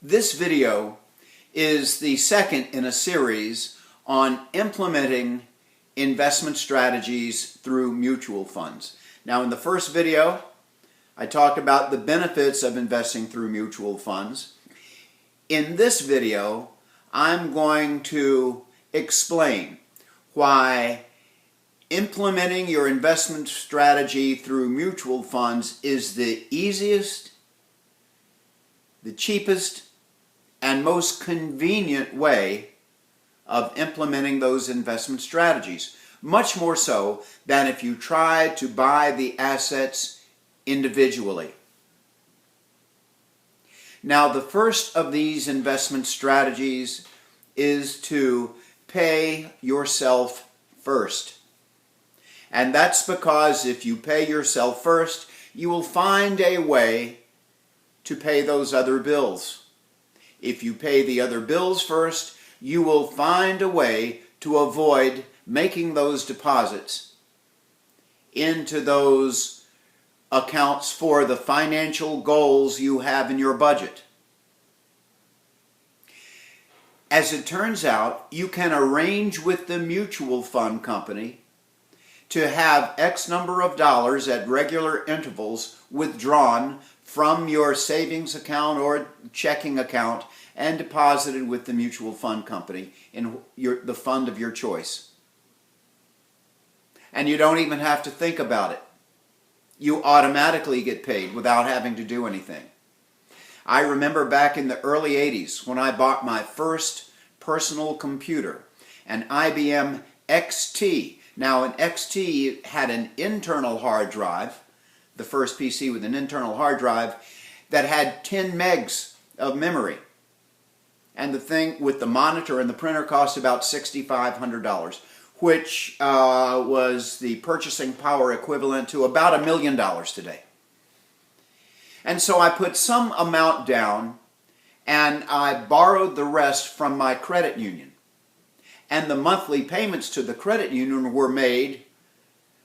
This video is the second in a series on implementing investment strategies through mutual funds. Now, in the first video, I talked about the benefits of investing through mutual funds. In this video, I'm going to explain why implementing your investment strategy through mutual funds is the easiest, the cheapest, and most convenient way of implementing those investment strategies. Much more so than if you try to buy the assets individually. Now, the first of these investment strategies is to pay yourself first. And that's because if you pay yourself first, you will find a way to pay those other bills. If you pay the other bills first, you will find a way to avoid making those deposits into those accounts for the financial goals you have in your budget. As it turns out, you can arrange with the mutual fund company to have X number of dollars at regular intervals withdrawn from your savings account or checking account and deposited with the mutual fund company in the fund of your choice. And you don't even have to think about it. You automatically get paid without having to do anything. I remember back in the early 80s when I bought my first personal computer, an IBM XT. Now, an XT had an internal hard drive, the first PC with an internal hard drive, that had 10 megs of memory. And the thing with the monitor and the printer cost about $6,500, which was the purchasing power equivalent to about $1 million today. And so I put some amount down and I borrowed the rest from my credit union. And the monthly payments to the credit union were made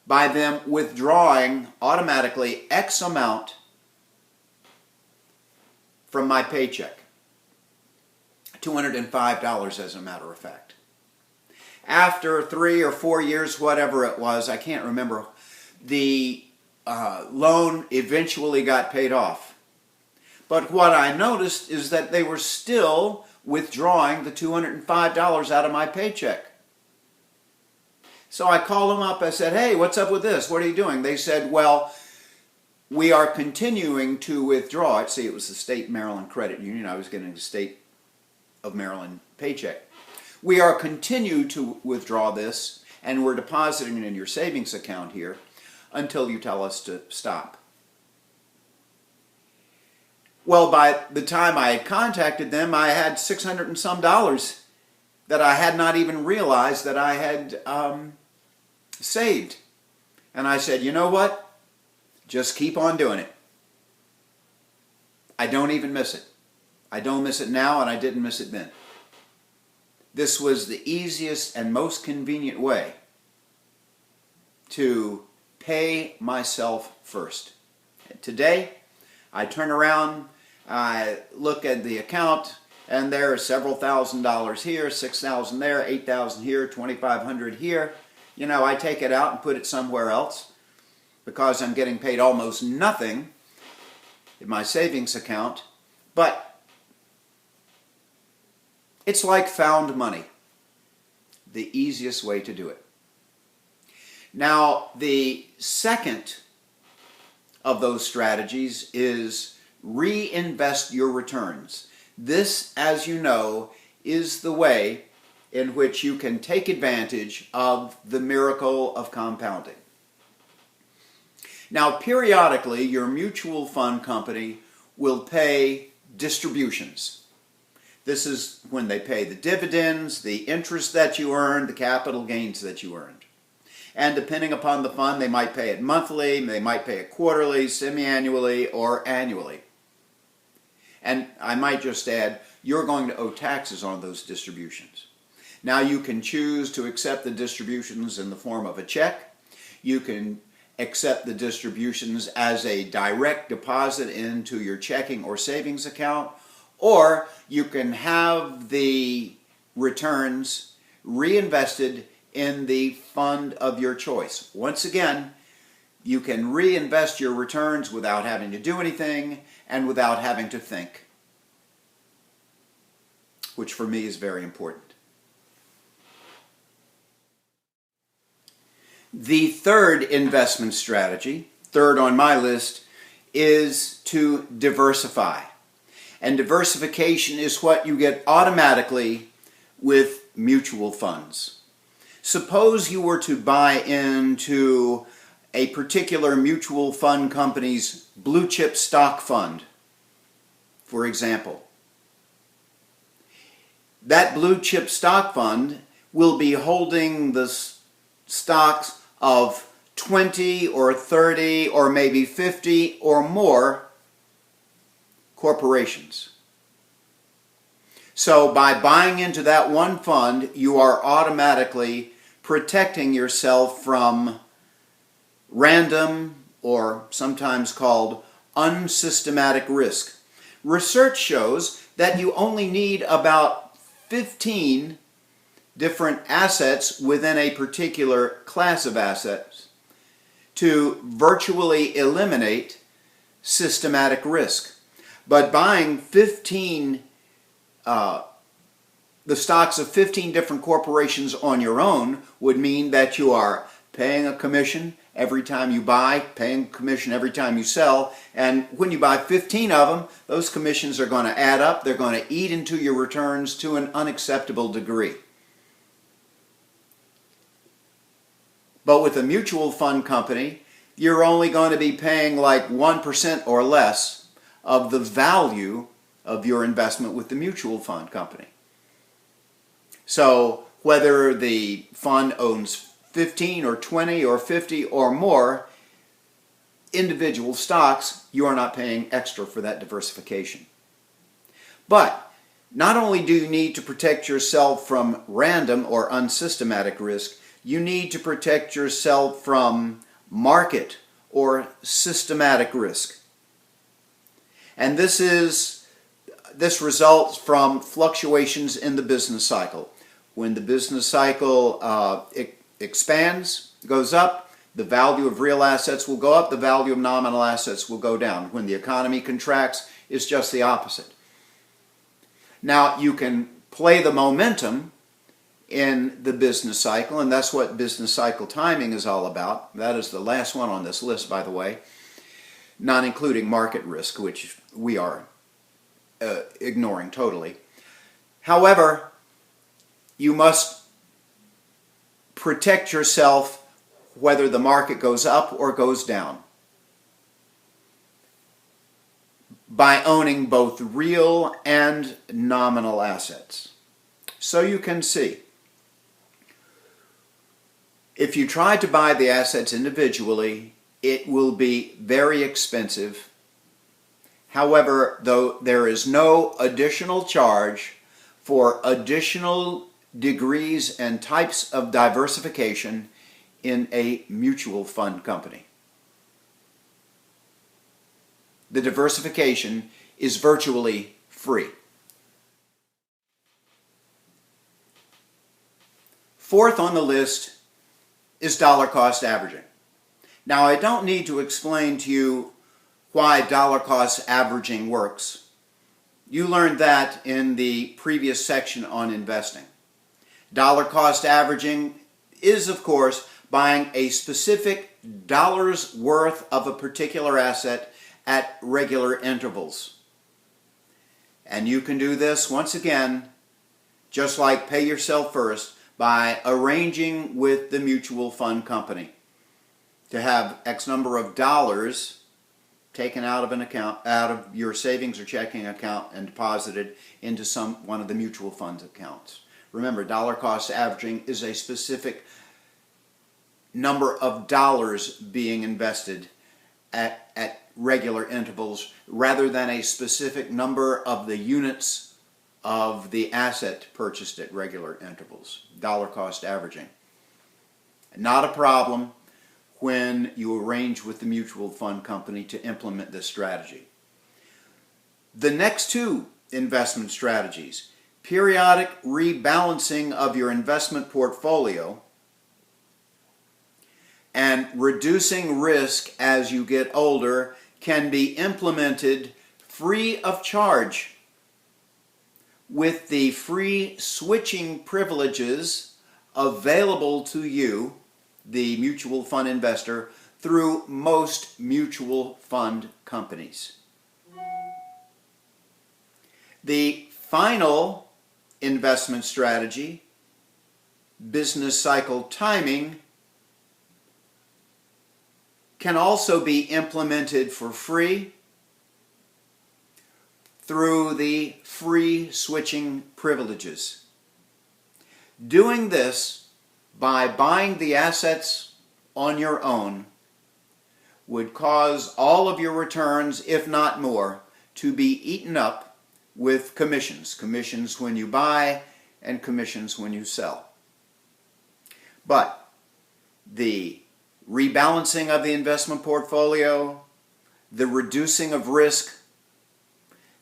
by them withdrawing automatically X amount from my paycheck. $205 as a matter of fact. After 3 or 4 years, whatever it was, I can't remember, the loan eventually got paid off. But what I noticed is that they were still withdrawing the $205 out of my paycheck. So I called them up. I said, hey, what's up with this? What are you doing? They said, well, we are continuing to withdraw it. See, it was the State Maryland Credit Union. I was getting the State of Maryland paycheck. We are continue to withdraw this, and we're depositing it in your savings account here until you tell us to stop. Well, by the time I had contacted them, I had $600 and some that I had not even realized that I had saved. And I said, you know what? Just keep on doing it. I don't even miss it. I don't miss it now, and I didn't miss it then. This was the easiest and most convenient way to pay myself first. Today, I turn around, I look at the account, and there are several $1,000s here, $6,000 there, $8,000 here, $2,500 here. You know, I take it out and put it somewhere else because I'm getting paid almost nothing in my savings account. But it's like found money, the easiest way to do it. Now, the second of those strategies is reinvest your returns. This, as you know, is the way in which you can take advantage of the miracle of compounding. Now, periodically, your mutual fund company will pay distributions. This is when they pay the dividends, the interest that you earned, the capital gains that you earned. And depending upon the fund, they might pay it monthly, they might pay it quarterly, semi-annually, or annually. And I might just add, you're going to owe taxes on those distributions. Now, you can choose to accept the distributions in the form of a check. You can accept the distributions as a direct deposit into your checking or savings account, or you can have the returns reinvested in the fund of your choice. Once again, you can reinvest your returns without having to do anything and without having to think, which for me is very important. The third investment strategy, third on my list, is to diversify. And diversification is what you get automatically with mutual funds. Suppose you were to buy into a particular mutual fund company's blue chip stock fund, for example. That blue chip stock fund will be holding the stocks of 20 or 30 or maybe 50 or more corporations. So by buying into that one fund, you are automatically protecting yourself from random, or sometimes called unsystematic risk. Research shows that you only need about 15 different assets within a particular class of assets to virtually eliminate systematic risk. But buying the stocks of 15 different corporations on your own would mean that you are paying a commission every time you buy, paying a commission every time you sell, and when you buy 15 of them, those commissions are going to add up, they're going to eat into your returns to an unacceptable degree. But with a mutual fund company, you're only going to be paying like 1% or less of the value of your investment with the mutual fund company. So whether the fund owns 15 or 20 or 50 or more individual stocks, you are not paying extra for that diversification. But not only do you need to protect yourself from random or unsystematic risk, you need to protect yourself from market or systematic risk. And this results from fluctuations in the business cycle. When the business cycle expands, goes up, the value of real assets will go up, the value of nominal assets will go down. When the economy contracts, it's just the opposite. Now, you can play the momentum in the business cycle, and that's what business cycle timing is all about. That is the last one on this list, by the way, not including market risk, which we are ignoring totally. However, you must protect yourself whether the market goes up or goes down by owning both real and nominal assets. So you can see, if you try to buy the assets individually, it will be very expensive. However, though there is no additional charge for additional degrees and types of diversification in a mutual fund company. The diversification is virtually free. Fourth on the list is dollar cost averaging. Now, I don't need to explain to you why dollar cost averaging works. You learned that in the previous section on investing. Dollar cost averaging is, of course, buying a specific dollar's worth of a particular asset at regular intervals. And you can do this, once again, just like pay yourself first, by arranging with the mutual fund company to have X number of dollars taken out of an account, out of your savings or checking account, and deposited into one of the mutual funds accounts. Remember, dollar cost averaging is a specific number of dollars being invested at regular intervals rather than a specific number of the units of the asset purchased at regular intervals. Dollar cost averaging. Not a problem when you arrange with the mutual fund company to implement this strategy. The next two investment strategies. Periodic rebalancing of your investment portfolio and reducing risk as you get older can be implemented free of charge with the free switching privileges available to you, the mutual fund investor, through most mutual fund companies. The final investment strategy, business cycle timing, can also be implemented for free through the free switching privileges. Doing this by buying the assets on your own would cause all of your returns, if not more, to be eaten up with commissions. Commissions when you buy and commissions when you sell. But the rebalancing of the investment portfolio, the reducing of risk,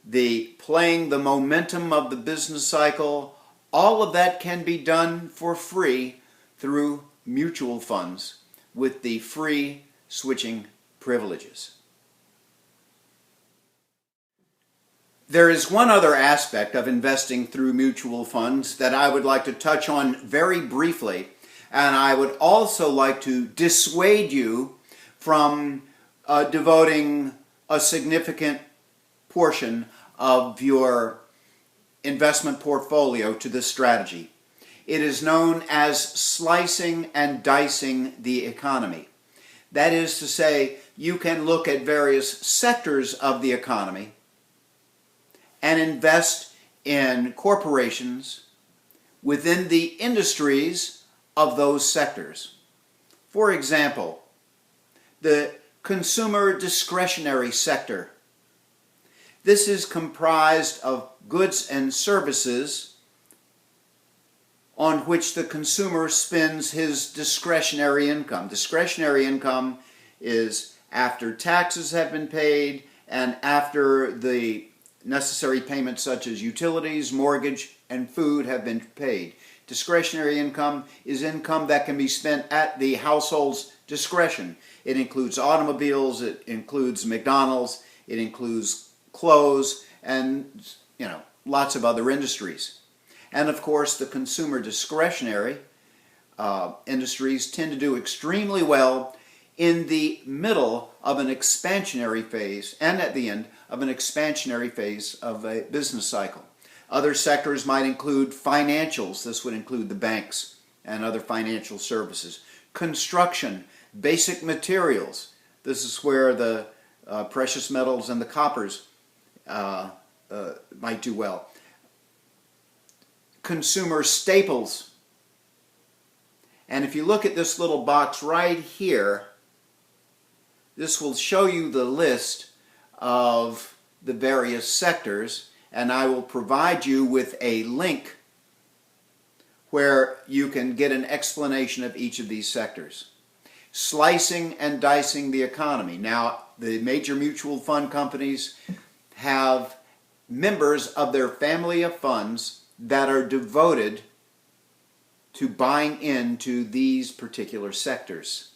the playing the momentum of the business cycle, all of that can be done for free through mutual funds with the free switching privileges. There is one other aspect of investing through mutual funds that I would like to touch on very briefly, and I would also like to dissuade you from devoting a significant portion of your investment portfolio to this strategy. It is known as slicing and dicing the economy. That is to say, you can look at various sectors of the economy and invest in corporations within the industries of those sectors. For example, the consumer discretionary sector. This is comprised of goods and services on which the consumer spends his discretionary income. Discretionary income is after taxes have been paid and after the necessary payments such as utilities, mortgage, and food have been paid. Discretionary income is income that can be spent at the household's discretion. It includes automobiles, it includes McDonald's, it includes clothes, and lots of other industries. And of course, the consumer discretionary industries tend to do extremely well in the middle of an expansionary phase and at the end of an expansionary phase of a business cycle. Other sectors might include financials. This would include the banks and other financial services. Construction, basic materials. This is where the precious metals and the coppers might do well. Consumer staples. And if you look at this little box right here, this will show you the list of the various sectors, and I will provide you with a link where you can get an explanation of each of these sectors. Slicing and dicing the economy. Now, the major mutual fund companies have members of their family of funds that are devoted to buying into these particular sectors.